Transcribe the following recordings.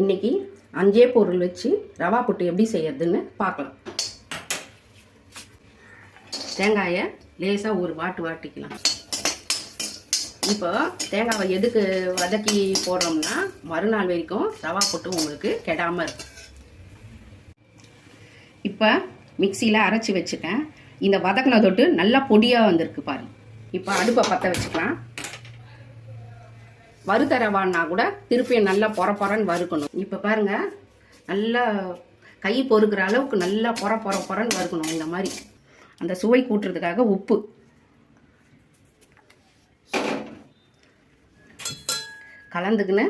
இன்னைக்கு 5 பொருள் வச்சு ரவா புட்டு எப்படி செய்யறதுன்னு பார்க்கலாம். தேங்காயை லேசாக ஒரு வாட்டிக்கலாம். இப்போ தேங்காவை எதுக்கு வதக்கி போடுறோம்னா மறுநாள் வரைக்கும் ரவா புட்டு உங்களுக்கு கெடாமல் இருக்கும். இப்போ மிக்சியில் அரைச்சி வச்சுட்டேன். இந்த வதக்கின தொட்டு நல்லா பொடியாக வந்திருக்கு பாருங்க. இப்போ அடுப்பை பற்ற வச்சுக்கலாம். வறுத்த ரவான்னா கூட திருப்பியும் நல்லா பொறன்னு வறுக்கணும். இப்போ பாருங்க, நல்லா கை பொறுக்கிற அளவுக்கு நல்லா பொறன்னு வறுக்கணும். இந்த மாதிரி அந்த சுவை கூட்டுறதுக்காக உப்பு கலந்துக்குன்னு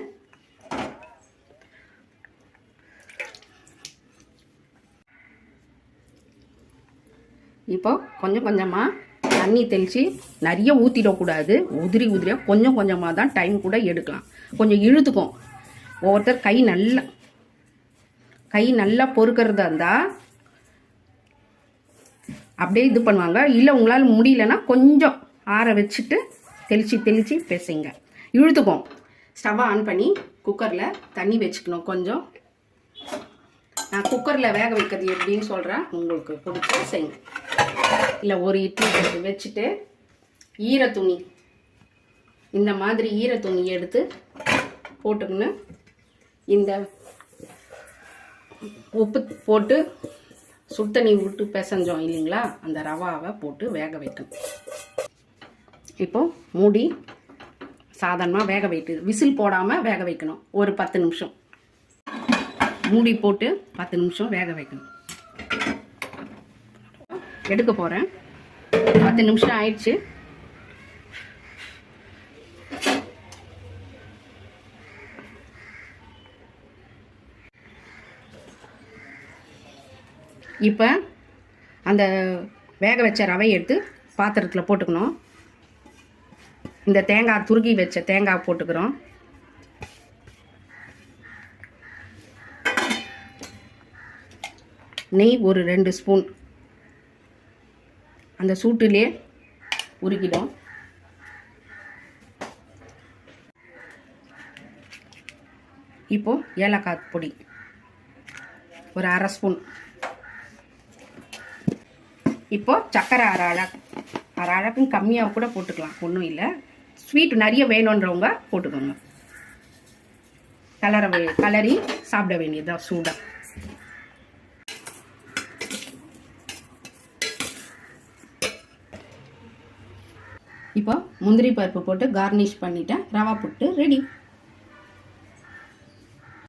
இப்போ கொஞ்சமாக தண்ணி தெளித்து நிறைய ஊற்றிடக்கூடாது. உதிரியாக கொஞ்சமாக தான் டைம் கூட எடுக்கலாம். கொஞ்சம் இழுத்துக்கும். ஒவ்வொருத்தர் கை நல்லா பொறுக்கிறதா இருந்தால் அப்படியே இது பண்ணுவாங்க. இல்லை உங்களால் முடியலன்னா கொஞ்சம் ஆற வச்சுட்டு தெளித்து பேசுங்க. இழுத்துக்கும். ஸ்டவ்வை ஆன் பண்ணி குக்கரில் தண்ணி வச்சுக்கணும். கொஞ்சம் நான் குக்கரில் வேக வைக்கிறது எப்படின்னு சொல்கிறேன், உங்களுக்கு பிடிச்ச செய்யுங்க. இல்லை ஒரு இட்லி வச்சுட்டு ஈரத்துணி, இந்த மாதிரி ஈரத்துணி எடுத்து போட்டுக்கின்னு இந்த உப்பு போட்டு சுடுதண்ணி விட்டு பிசைஞ்சோம் இல்லைங்களா, அந்த ரவாவை போட்டு வேக வைக்கணும். இப்போ மூடி சாதாரணமாக வேக வைட்டு விசில் போடாமல் வேக வைக்கணும். ஒரு 10 நிமிஷம் மூடி போட்டு 10 நிமிஷம் வேக வைக்கணும். எடுக்க போகிறேன். 10 நிமிஷம் ஆயிடுச்சு. இப்போ அந்த வேக வச்ச ரவையை எடுத்து பாத்திரத்தில் போட்டுக்கணும். இந்த தேங்காய் துருக்கி வச்ச தேங்காய் போட்டுக்கிறோம். நெய் ஒரு 2 ஸ்பூன் அந்த சூட்டிலே உருக்கிடும். இப்போ ஏலக்காய் பொடி ஒரு 1/2 ஸ்பூன். இப்போ சர்க்கரை அரை அழகுக்கும் கம்மியாக கூட போட்டுக்கலாம், ஒன்றும் இல்லை. ஸ்வீட் நிறைய வேணுன்றவங்க போட்டுக்கோங்க. கலரி சாப்பிட வேண்டியதுதான் சூடாக. இப்போ முந்திரி பருப்பு போட்டு கார்னிஷ் பண்ணிட்டேன். ரவா புட்டு ரெடி.